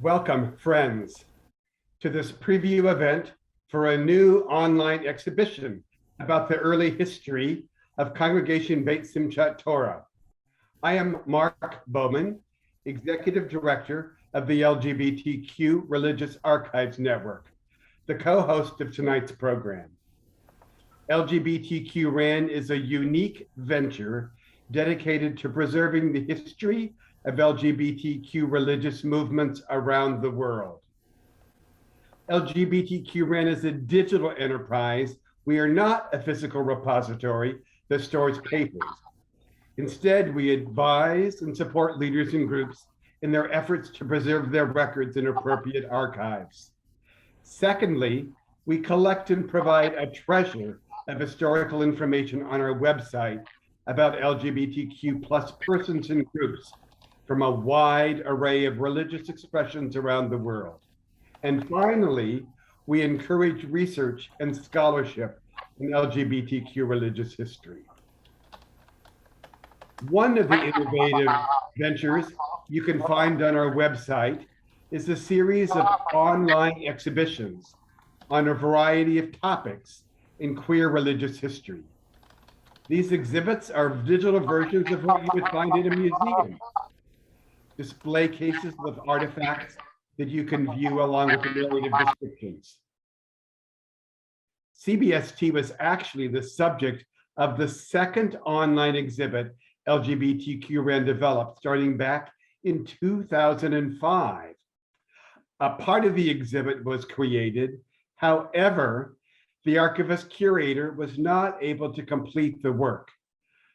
Welcome, friends, to this preview event for a new online exhibition about the early history of Congregation Beit Simchat Torah. I am Mark Bowman, Executive Director of the LGBTQ Religious Archives Network, the co-host of tonight's program. LGBTQ RAN is a unique venture dedicated to preserving the history of LGBTQ religious movements around the world. LGBTQ RAN is a digital enterprise. We are not a physical repository that stores papers. Instead, we advise and support leaders and groups in their efforts to preserve their records in appropriate archives. Secondly, we collect and provide a treasure of historical information on our website about LGBTQ plus persons and groups from a wide array of religious expressions around the world. And finally, we encourage research and scholarship in LGBTQ religious history. One of the innovative ventures you can find on our website is a series of online exhibitions on a variety of topics in queer religious history. These exhibits are digital versions of what you would find in a museum. Display cases with artifacts that you can view along with the narrative descriptions. CBST was actually the subject of the second online exhibit LGBTQ RAN developed starting back in 2005. A part of the exhibit was created. However, the archivist curator was not able to complete the work.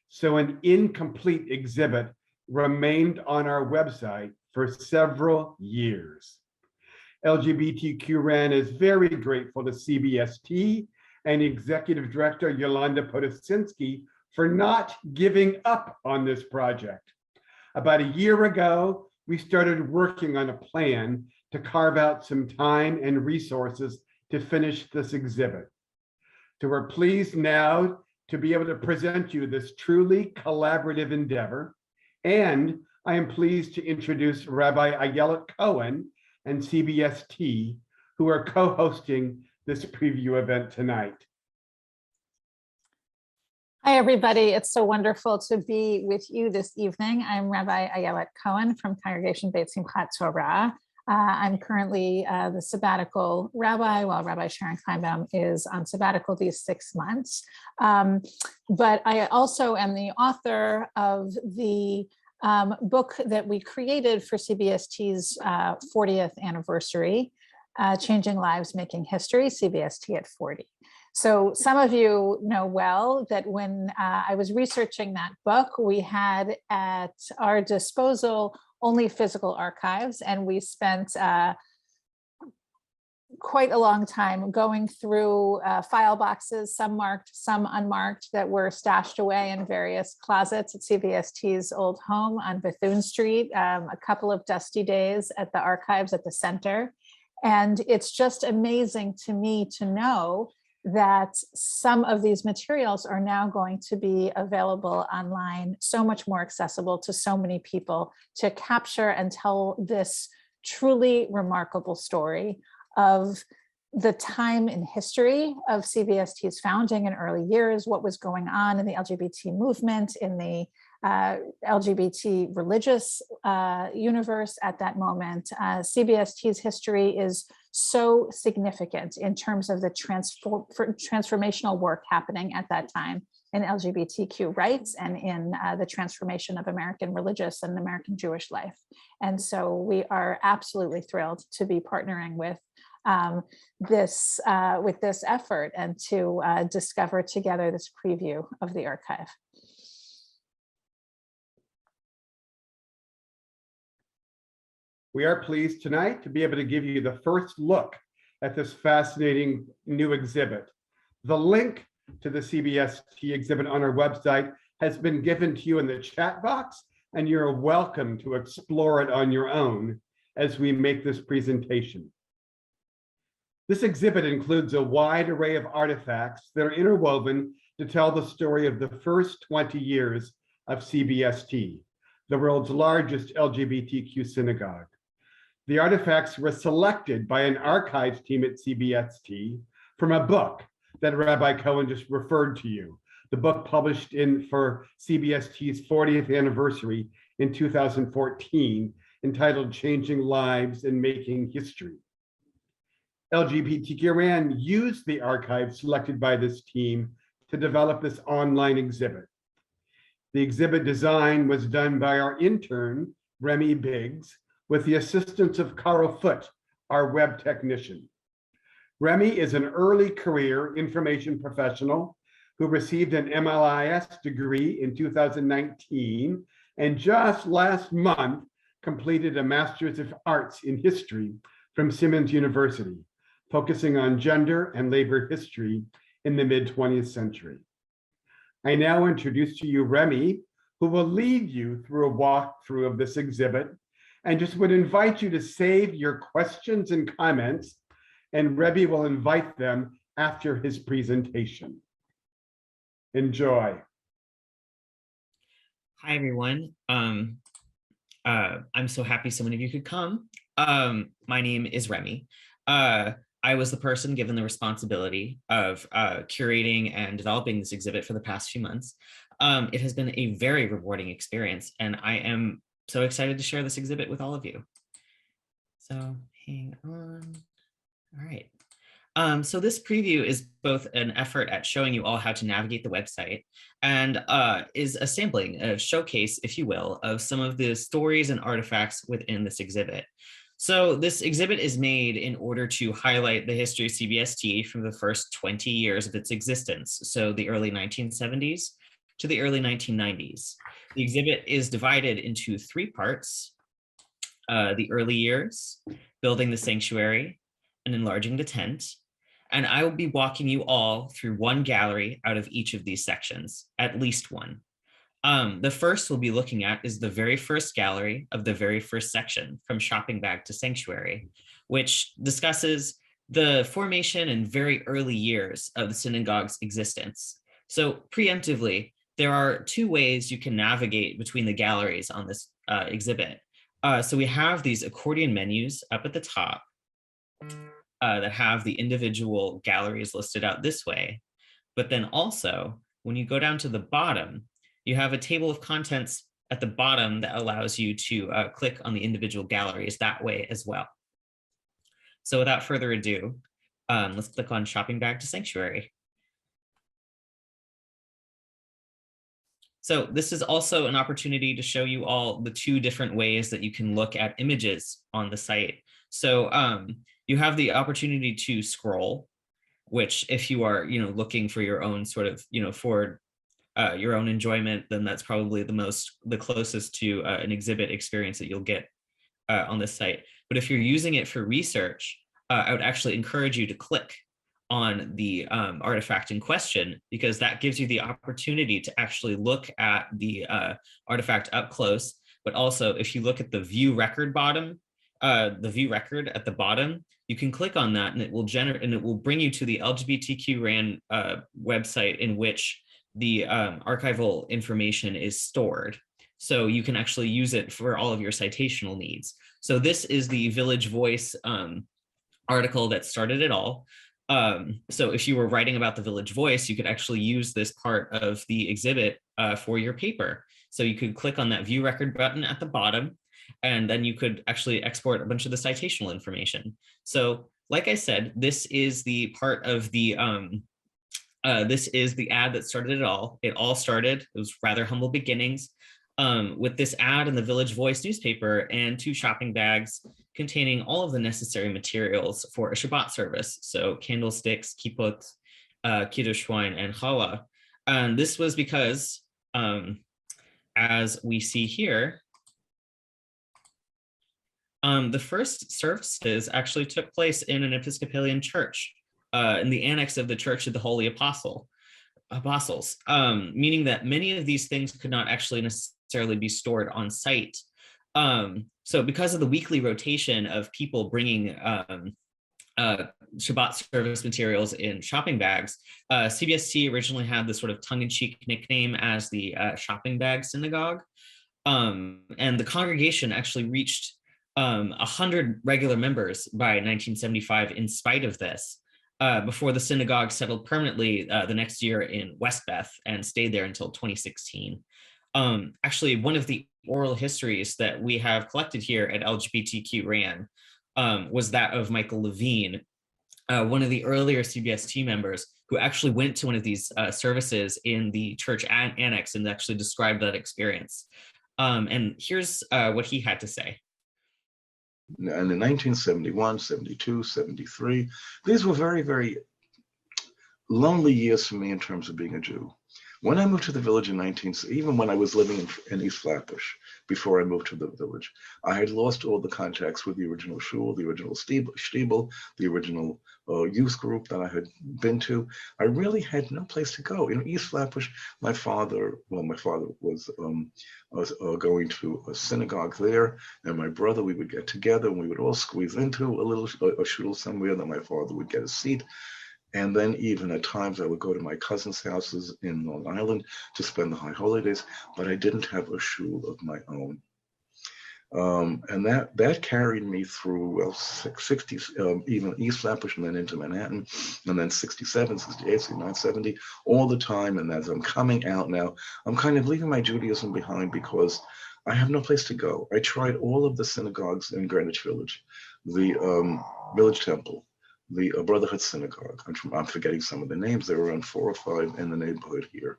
So an incomplete exhibit remained on our website for several years. LGBTQ RAN is very grateful to CBST and Executive Director Yolanda Podosinsky for not giving up on this project. About a year ago, we started working on a plan to carve out some time and resources to finish this exhibit. So we're pleased now to be able to present you this truly collaborative endeavor. And I am pleased to introduce Rabbi Ayelet Cohen and CBST, who are co-hosting this preview event tonight. Hi, everybody. It's so wonderful to be with you this evening. I'm Rabbi Ayelet Cohen from Congregation Beit Simchat Torah. I'm currently the sabbatical rabbi, while Rabbi Sharon Kleinbaum is on sabbatical these 6 months. But I also am the author of the book that we created for CBST's 40th anniversary, Changing Lives, Making History, CBST at 40. So some of you know well that when I was researching that book, we had at our disposal only physical archives, and we spent quite a long time going through file boxes, some marked, some unmarked, that were stashed away in various closets at CBST's old home on Bethune Street, a couple of dusty days at the archives at the center. And it's just amazing to me to know that some of these materials are now going to be available online, so much more accessible to so many people, to capture and tell this truly remarkable story of the time in history of CBST's founding in early years, what was going on in the LGBT movement, in the LGBT religious universe at that moment. CBST's history is so significant in terms of the transformational work happening at that time in LGBTQ rights and in the transformation of American religious and American Jewish life. And so we are absolutely thrilled to be partnering with this effort and to discover together this preview of the archive. We are pleased tonight to be able to give you the first look at this fascinating new exhibit. The link to the CBST exhibit on our website has been given to you in the chat box, and you're welcome to explore it on your own as we make this presentation. This exhibit includes a wide array of artifacts that are interwoven to tell the story of the first 20 years of CBST, the world's largest LGBTQ synagogue. The artifacts were selected by an archives team at CBST from a book that Rabbi Cohen just referred to you. The book published for CBST's 40th anniversary in 2014, entitled Changing Lives and Making History. LGBTQ Iran used the archive selected by this team to develop this online exhibit. The exhibit design was done by our intern, Remy Biggs, with the assistance of Carl Foote, our web technician. Remy is an early career information professional who received an MLIS degree in 2019 and just last month completed a Master's of Arts in History from Simmons University, focusing on gender and labor history in the mid-20th century. I now introduce to you Remy, who will lead you through a walkthrough of this exhibit, and just would invite you to save your questions and comments, and Remy will invite them after his presentation. Enjoy. Hi, everyone. I'm so happy so many of you could come. My name is Remy. I was the person given the responsibility of curating and developing this exhibit for the past few months. It has been a very rewarding experience, and I am so excited to share this exhibit with all of you. So hang on. All right. So this preview is both an effort at showing you all how to navigate the website and is a sampling, a showcase, if you will, of some of the stories and artifacts within this exhibit. So this exhibit is made in order to highlight the history of CBST from the first 20 years of its existence, so the early 1970s to the early 1990s. The exhibit is divided into 3 parts: the early years, building the sanctuary, and enlarging the tent. And I will be walking you all through one gallery out of each of these sections, at least one. The first we'll be looking at is the very first gallery of the very first section, from shopping bag to sanctuary, which discusses the formation and very early years of the synagogue's existence. So preemptively, there are 2 ways you can navigate between the galleries on this exhibit. So we have these accordion menus up at the top that have the individual galleries listed out this way. But then also, when you go down to the bottom, you have a table of contents at the bottom that allows you to click on the individual galleries that way as well. So without further ado, let's click on shopping bag to sanctuary. So this is also an opportunity to show you all the 2 different ways that you can look at images on the site. So you have the opportunity to scroll, which if you are, looking for your own sort of, for your own enjoyment, then that's probably the closest to an exhibit experience that you'll get on this site. But if you're using it for research, I would actually encourage you to click on the artifact in question, because that gives you the opportunity to actually look at the artifact up close. But also, if you look at the view record at the bottom, you can click on that and it will bring you to the LGBTQ RAN website in which the archival information is stored. So you can actually use it for all of your citational needs. So this is the Village Voice article that started it all. So if you were writing about the Village Voice, you could actually use this part of the exhibit for your paper. So you could click on that view record button at the bottom, and then you could actually export a bunch of the citational information. So like I said, this is the part of the this is the ad that started it all. It all started, it was rather humble beginnings, with this ad in the Village Voice newspaper and 2 shopping bags containing all of the necessary materials for a Shabbat service. So candlesticks, kippot, kiddush wine, and challah. And this was because, as we see here, the first services actually took place in an Episcopalian church, in the annex of the Church of the Holy Apostles, meaning that many of these things could not actually necessarily be stored on site. So because of the weekly rotation of people bringing Shabbat service materials in shopping bags, CBST originally had this sort of tongue-in-cheek nickname as the shopping bag synagogue. And the congregation actually reached 100 regular members by 1975 in spite of this, before the synagogue settled permanently the next year in West Beth and stayed there until 2016. Actually, one of the oral histories that we have collected here at LGBTQ RAN was that of Michael Levine, one of the earlier CBST members who actually went to one of these services in the church annex and actually described that experience. And here's what he had to say. And in 1971, 72, 73, these were very, very lonely years for me in terms of being a Jew. When I moved to the village in even when I was living in East Flatbush, before I moved to the village, I had lost all the contacts with the original shul, the original shtibel, the original youth group that I had been to. I really had no place to go. In East Flatbush, my father was going to a synagogue there, and my brother, we would get together and we would all squeeze into a shul somewhere that my father would get a seat. And then even at times I would go to my cousin's houses in Long Island to spend the high holidays, but I didn't have a shul of my own. And that carried me through 60s, even East Flatbush and then into Manhattan, and then 67, 68, 69, 70, all the time. And as I'm coming out now, I'm kind of leaving my Judaism behind because I have no place to go. I tried all of the synagogues in Greenwich Village, the Village Temple, the Brotherhood Synagogue. I'm forgetting some of the names. There were around 4 or 5 in the neighborhood here.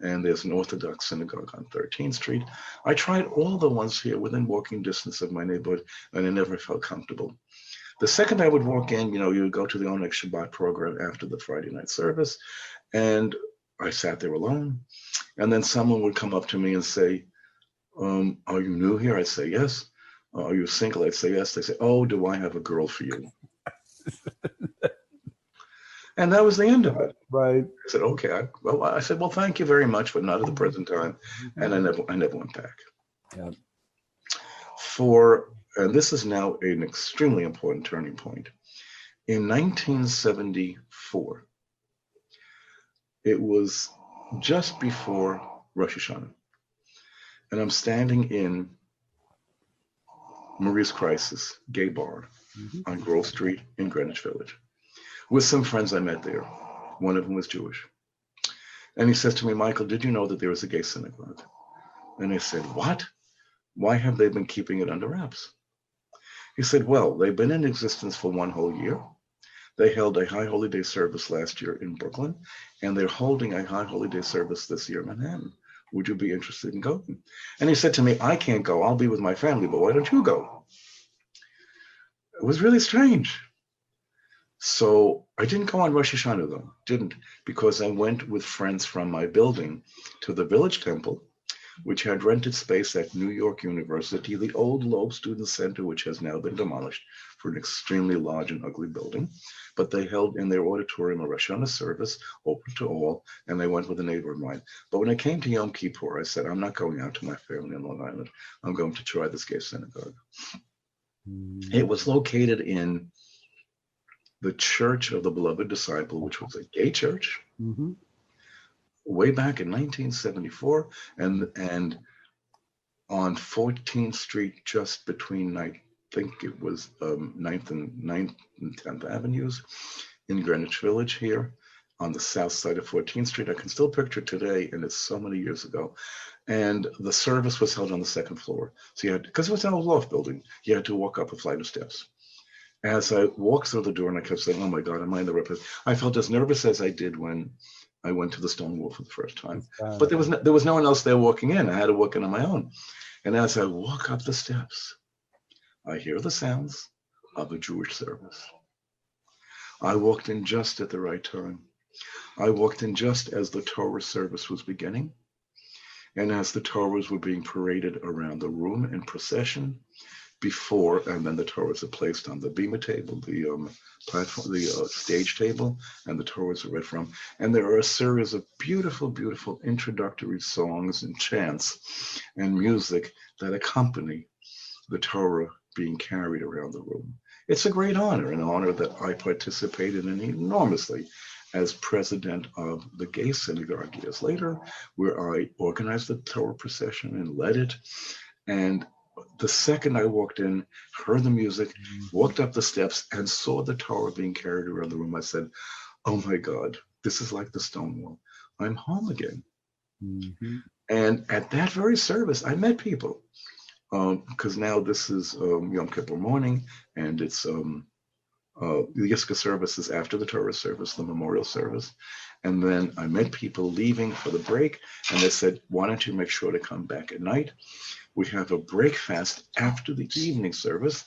And there's an Orthodox synagogue on 13th Street. I tried all the ones here within walking distance of my neighborhood, and I never felt comfortable. The second I would walk in, you would go to the Oneg Shabbat program after the Friday night service, and I sat there alone. And then someone would come up to me and say, are you new here? I'd say, yes. Are you single? I'd say, yes. They say, oh, do I have a girl for you? And that was the end of it. Right. I said, okay. I said, well, thank you very much, but not at the present time. And I never went back. Yeah. And this is now an extremely important turning point. In 1974, it was just before Rosh Hashanah. And I'm standing in Marie's Crisis gay bar on Grove Street in Greenwich Village with some friends I met there. One of them was Jewish. And he says to me, Michael, did you know that there was a gay synagogue? And I said, what? Why have they been keeping it under wraps? He said, well, they've been in existence for 1 whole year. They held a High Holy Day service last year in Brooklyn, and they're holding a High Holy Day service this year in Manhattan. Would you be interested in going? And he said to me, I can't go. I'll be with my family, but why don't you go? It was really strange. So I didn't go on Rosh Hashanah though, because I went with friends from my building to the Village Temple, which had rented space at New York University, the old Loeb Student Center, which has now been demolished, for an extremely large and ugly building. But they held in their auditorium a Rosh Hashanah service, open to all, and they went with a neighbor of mine. But when it came to Yom Kippur, I said, I'm not going out to my family in Long Island. I'm going to try this gay synagogue. It was located in the Church of the Beloved Disciple, which was a gay church, way back in 1974, and on 14th Street, just between, I think it was 9th and 10th Avenues in Greenwich Village here on the south side of 14th Street. I can still picture it today, and it's so many years ago. And the service was held on the 2nd floor. So you had, because it was an old loft building, you had to walk up a flight of steps. As I walked through the door and I kept saying, oh my God, am I in the right place? I felt as nervous as I did when I went to the stone wall for the first time. But there was no one else there walking in. I had to walk in on my own. And as I walk up the steps, I hear the sounds of a Jewish service. I walked in just at the right time. I walked in just as the Torah service was beginning. And as the Torahs were being paraded around the room in procession, before, and then the Torahs are placed on the bima table, the platform, the stage table, and the Torahs are read from. And there are a series of beautiful, beautiful introductory songs and chants and music that accompany the Torah being carried around the room. It's a great honor, an honor that I participated in enormously as president of the Gay Synagogue years later, where I organized the Torah procession and led it. And The second I walked in, heard the music, walked up the steps, and saw the Torah being carried around the room, I said, oh my God, this is like the Stonewall. I'm home again. Mhm. And at that very service, I met people. Because now this is Yom Kippur morning, and it's the Yiska service is after the Torah service, the memorial service. And then I met people leaving for the break, and they said, why don't you make sure to come back at night? We have a break fast after the evening service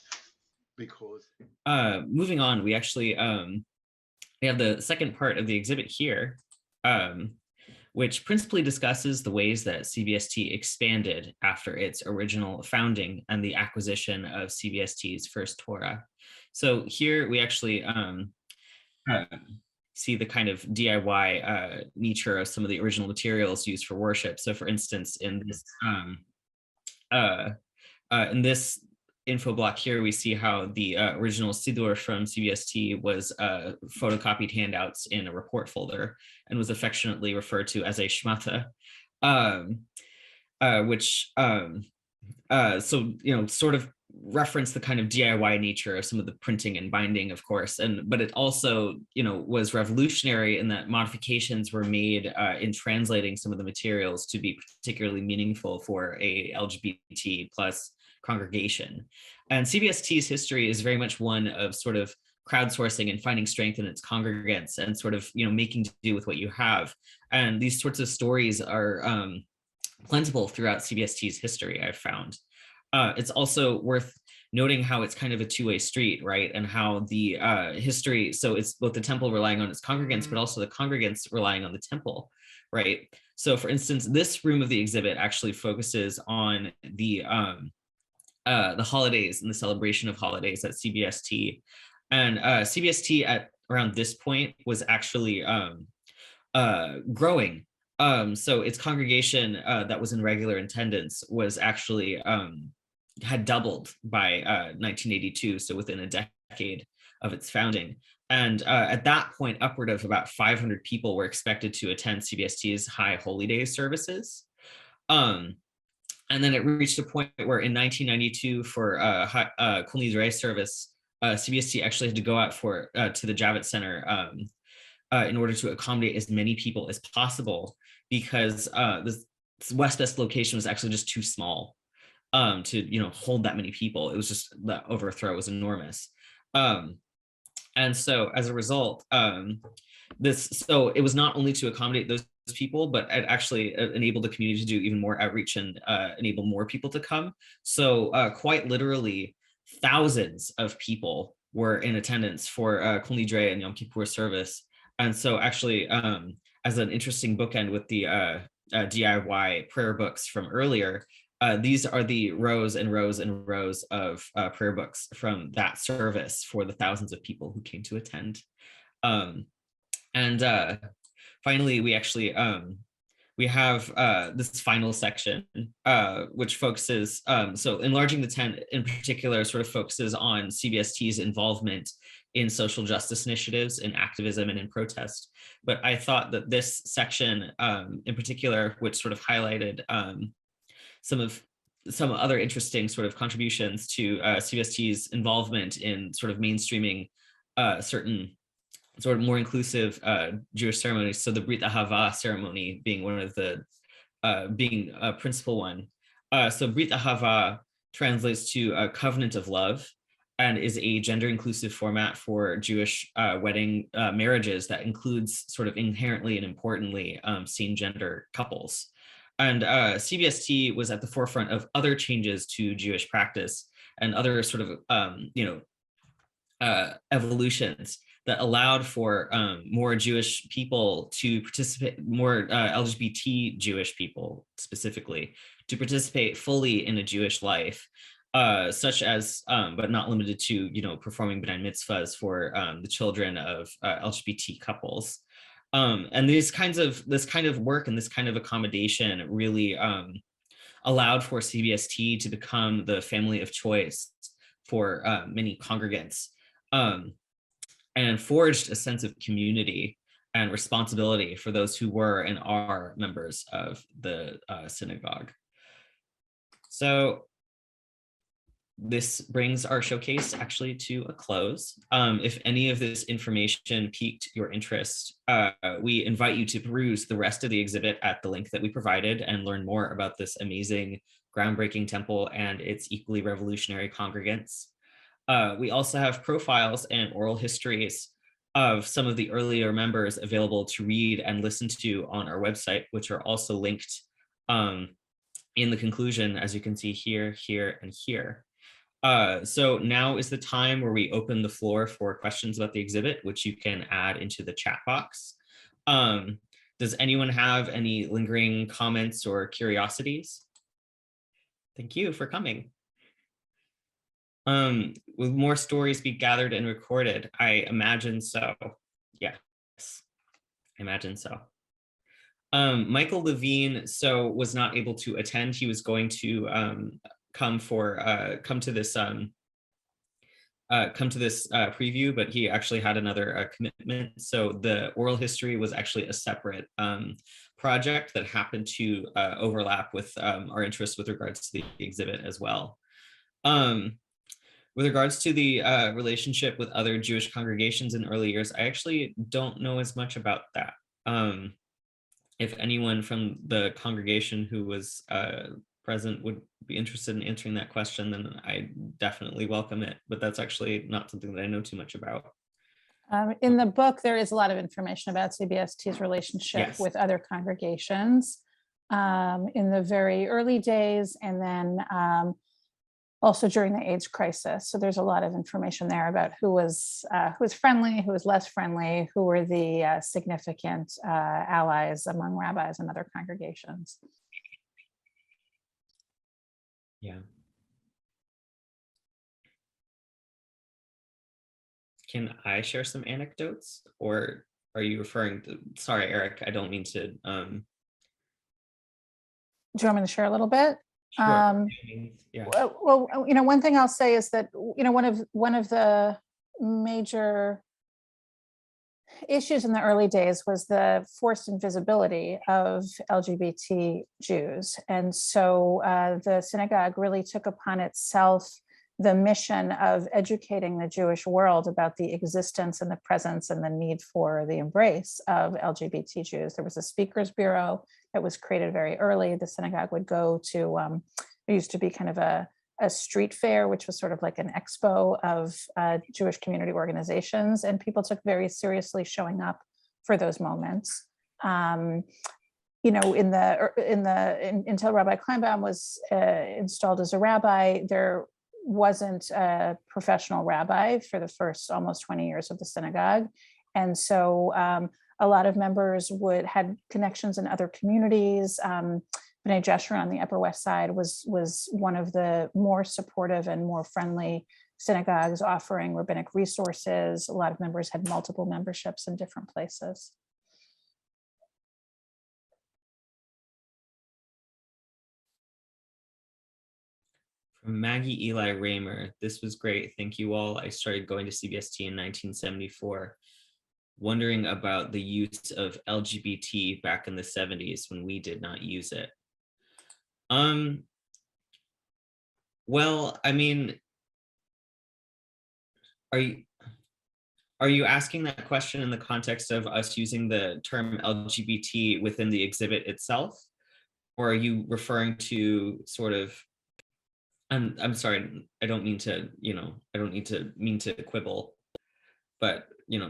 because Moving on, we actually we have the second part of the exhibit here, which principally discusses the ways that CBST expanded after its original founding and the acquisition of CBST's first Torah. So here we actually see the kind of DIY nature of some of the original materials used for worship. So for instance, in this info block here, we see how the original Siddur from CBST was photocopied handouts in a report folder and was affectionately referred to as a shmata, which so, sort of reference the kind of DIY nature of some of the printing and binding, of course, but it also, was revolutionary in that modifications were made in translating some of the materials to be particularly meaningful for a LGBT plus congregation. And CBST's history is very much one of sort of crowdsourcing and finding strength in its congregants and sort of, making do with what you have. And these sorts of stories are plentiful throughout CBST's history, I've found. It's also worth noting how it's kind of a two-way street, right? And how the history, so it's both the temple relying on its congregants, but also the congregants relying on the temple, right? So for instance, this room of the exhibit actually focuses on the holidays and the celebration of holidays at CBST. And CBST at around this point was actually growing. So its congregation that was in regular attendance was actually had doubled by 1982, so within a decade of its founding. And at that point, upward of about 500 people were expected to attend CBST's High Holy Days services. And then it reached a point where in 1992 for Kol Nidre service, CBST actually had to go out to the Javits Center in order to accommodate as many people as possible, because this West location was actually just too small to hold that many people. It was just, the overthrow was enormous. And so as a result, so it was not only to accommodate those people, but it actually enabled the community to do even more outreach and enable more people to come. So quite literally thousands of people were in attendance for Kol Nidre and Yom Kippur service. And so actually, as an interesting bookend with the DIY prayer books from earlier, these are the rows and rows and rows of prayer books from that service for the thousands of people who came to attend. And finally, we actually we have this final section, which focuses, so enlarging the tent in particular sort of focuses on CBST's involvement in social justice initiatives, in activism, and in protest. But I thought that this section in particular, which sort of highlighted some other interesting sort of contributions to CBST's involvement in sort of mainstreaming certain sort of more inclusive Jewish ceremonies. So the Brit Ahava ceremony being one of the, being a principal one. So Brit Ahava translates to a covenant of love and is a gender inclusive format for Jewish wedding marriages that includes sort of inherently and importantly same gender couples. And CBST was at the forefront of other changes to Jewish practice and other sort of, evolutions that allowed for more Jewish people to participate, more LGBT Jewish people specifically, to participate fully in a Jewish life, such as, but not limited to, performing B'nai Mitzvahs for the children of LGBT couples. And this kind of work and this kind of accommodation really allowed for CBST to become the family of choice for many congregants, and forged a sense of community and responsibility for those who were and are members of the synagogue. So this brings our showcase actually to a close. If any of this information piqued your interest, we invite you to peruse the rest of the exhibit at the link that we provided and learn more about this amazing, groundbreaking temple and its equally revolutionary congregants. We also have profiles and oral histories of some of the earlier members available to read and listen to on our website, which are also linked in the conclusion, as you can see here, here, and here. So now is the time where we open the floor for questions about the exhibit, which you can add into the chat box. Does anyone have any lingering comments or curiosities? Thank you for coming. Will more stories be gathered and recorded? I imagine so. Yes, I imagine so. Michael Levine was not able to attend. He was going to come to this preview, but he actually had another commitment. So the oral history was actually a separate project that happened to overlap with our interests with regards to the exhibit as well. With regards to the relationship with other Jewish congregations in early years, I actually don't know as much about that. If anyone from the congregation who was present would be interested in answering that question, then I definitely welcome it. But that's actually not something that I know too much about. In the book, there is a lot of information about CBST's relationship with other congregations in the very early days, and then also during the AIDS crisis. So there's a lot of information there about who was friendly, who was less friendly, who were the significant allies among rabbis and other congregations. Yeah. Can I share some anecdotes, or are you referring to, sorry, Eric, I don't mean to. Do you want me to share a little bit? Sure. Yeah. Well, one thing I'll say is that, one of the major issues in the early days was the forced invisibility of LGBT Jews. And so the synagogue really took upon itself the mission of educating the Jewish world about the existence and the presence and the need for the embrace of LGBT Jews. There was a speakers bureau that was created very early. The synagogue would go to, there used to be kind of a street fair, which was sort of like an expo of Jewish community organizations, and people took very seriously showing up for those moments. Until Rabbi Kleinbaum was installed as a rabbi, there wasn't a professional rabbi for the first almost 20 years of the synagogue. And so a lot of members had connections in other communities. B'nai Jeshurun on the Upper West Side was one of the more supportive and more friendly synagogues offering rabbinic resources. A lot of members had multiple memberships in different places. From Maggie Eli Raymer, this was great. Thank you all. I started going to CBST in 1974, wondering about the use of LGBT back in the 70s when we did not use it. Well, I mean, are you asking that question in the context of us using the term LGBT within the exhibit itself? Or are you referring to sort of, I'm sorry, I don't mean to, mean to quibble, but,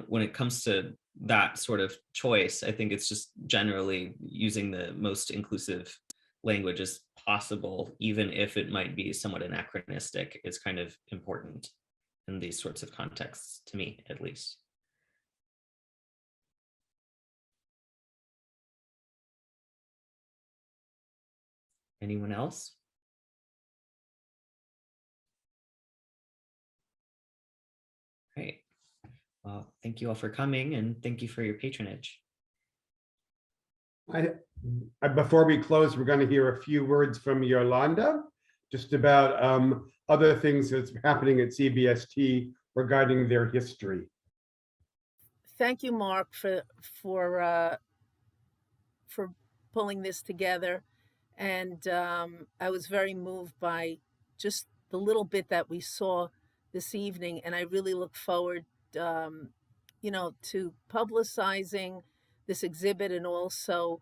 when it comes to that sort of choice, I think it's just generally using the most inclusive language as possible, even if it might be somewhat anachronistic, is kind of important in these sorts of contexts, to me, at least. Anyone else? Great. Well, thank you all for coming, and thank you for your patronage. Before we close, we're going to hear a few words from Yolanda, just about other things that's happening at CBST regarding their history. Thank you, Mark, for pulling this together. And I was very moved by just the little bit that we saw this evening, and I really look forward, to publicizing this exhibit and also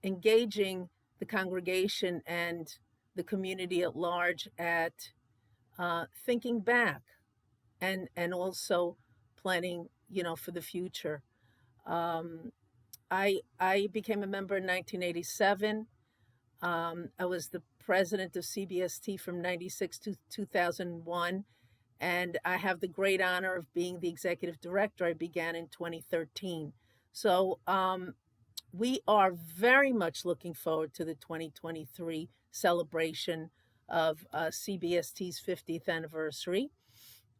engaging the congregation and the community at large at thinking back and also planning, for the future. I became a member in 1987. I was the president of CBST from 96 to 2001, and I have the great honor of being the executive director. I began in 2013. So we are very much looking forward to the 2023 celebration of CBST's 50th anniversary.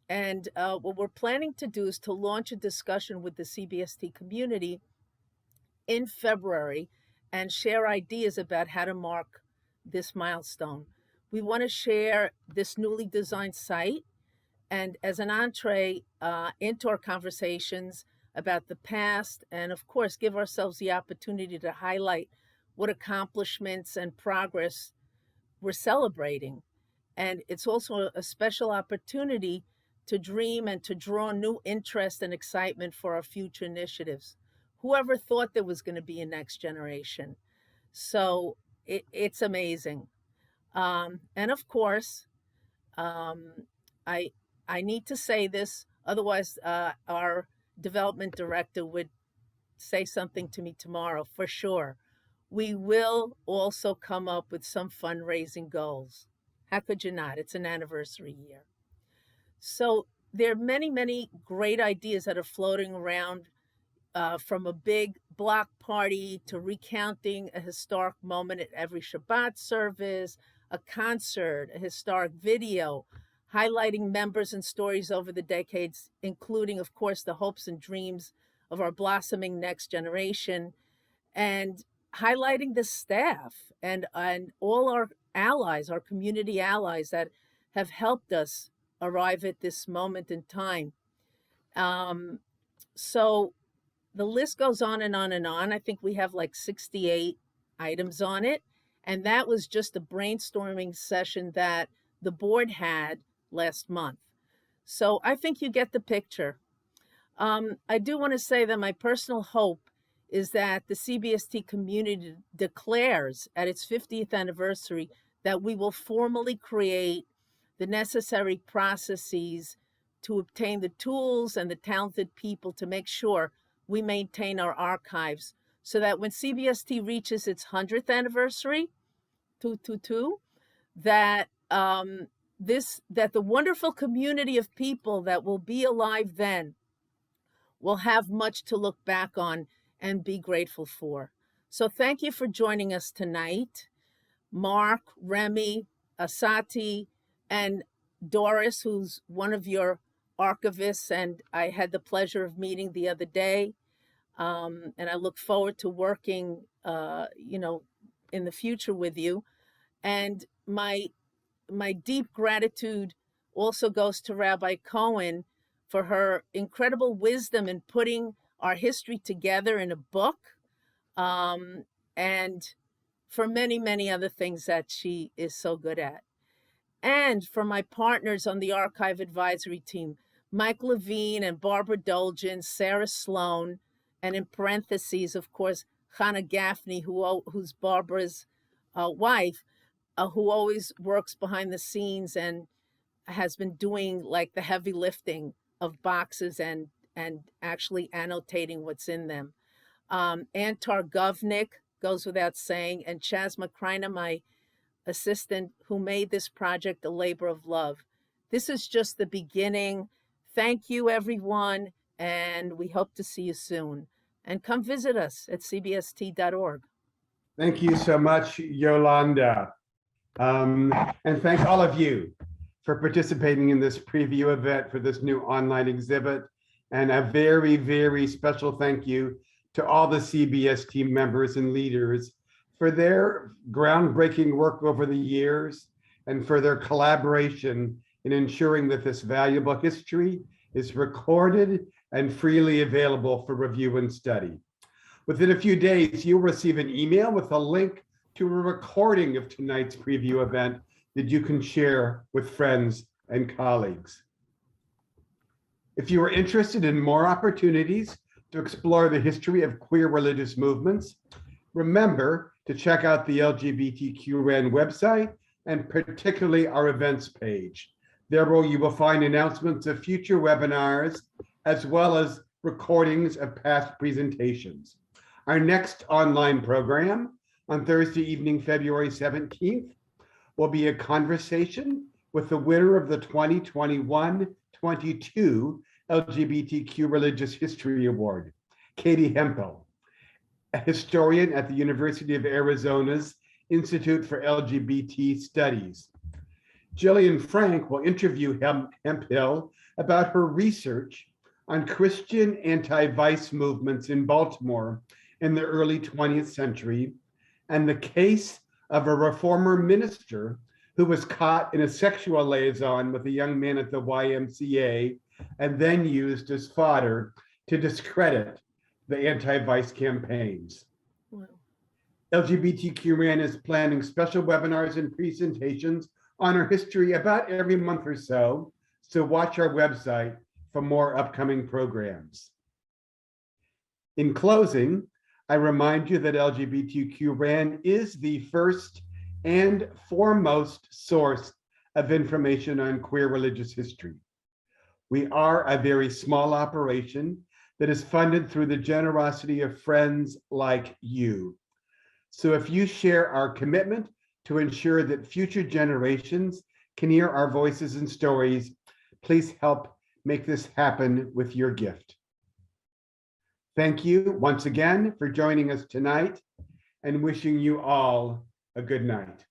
And what we're planning to do is to launch a discussion with the CBST community in February and share ideas about how to mark this milestone. We want to share this newly designed site and as an entree into our conversations about the past, and of course, give ourselves the opportunity to highlight what accomplishments and progress we're celebrating. And it's also a special opportunity to dream and to draw new interest and excitement for our future initiatives. Whoever thought there was going to be a next generation? So it's amazing. And of course, I need to say this, otherwise our development director would say something to me tomorrow for sure. We will also come up with some fundraising goals. How could you not? It's an anniversary year. So there are many, many great ideas that are floating around, from a big block party to recounting a historic moment at every Shabbat service, a concert, a historic video, highlighting members and stories over the decades, including, of course, the hopes and dreams of our blossoming next generation, and highlighting the staff and all our allies, our community allies that have helped us arrive at this moment in time. So the list goes on and on and on. I think we have like 68 items on it. And that was just a brainstorming session that the board had last month. So I think you get the picture. I do want to say that my personal hope is that the CBST community declares at its 50th anniversary that we will formally create the necessary processes to obtain the tools and the talented people to make sure we maintain our archives, so that when CBST reaches its 100th anniversary, that that the wonderful community of people that will be alive then will have much to look back on and be grateful for. So thank you for joining us tonight. Mark, Remy, Asati, and Doris, who's one of your archivists, and I had the pleasure of meeting the other day. And I look forward to working, in the future with you. And my deep gratitude also goes to Rabbi Cohen for her incredible wisdom in putting our history together in a book, and for many, many other things that she is so good at. And for my partners on the archive advisory team, Mike Levine and Barbara Dolgen, Sarah Sloan, and in parentheses, of course, Hannah Gaffney, who's Barbara's wife, who always works behind the scenes and has been doing like the heavy lifting of boxes and actually annotating what's in them. Antar Govnik goes without saying, and Chaz Macrina, my assistant, who made this project a labor of love. This is just the beginning. Thank you, everyone, and we hope to see you soon. And come visit us at cbst.org. Thank you so much, Yolanda. And thank all of you for participating in this preview event for this new online exhibit. And a very, very special thank you to all the CBST members and leaders for their groundbreaking work over the years and for their collaboration in ensuring that this valuable history is recorded and freely available for review and study. Within a few days, you'll receive an email with a link to a recording of tonight's preview event that you can share with friends and colleagues. If you are interested in more opportunities to explore the history of queer religious movements, remember to check out the LGBTQRAN website and particularly our events page. There you will find announcements of future webinars as well as recordings of past presentations. Our next online program on Thursday evening, February 17th, will be a conversation with the winner of the 2021-22 LGBTQ Religious History Award, Katie Hemphill, a historian at the University of Arizona's Institute for LGBT Studies. Jillian Frank will interview Hemphill about her research on Christian anti-vice movements in Baltimore in the early 20th century and the case of a reformer minister who was caught in a sexual liaison with a young man at the YMCA and then used as fodder to discredit the anti-vice campaigns. Wow. LGBTQRAN is planning special webinars and presentations on our history about every month or so, so watch our website for more upcoming programs. In closing, I remind you that LGBTQRAN is the first and foremost source of information on queer religious history. We are a very small operation that is funded through the generosity of friends like you. So if you share our commitment to ensure that future generations can hear our voices and stories, please help make this happen with your gift. Thank you once again for joining us tonight and wishing you all a good night.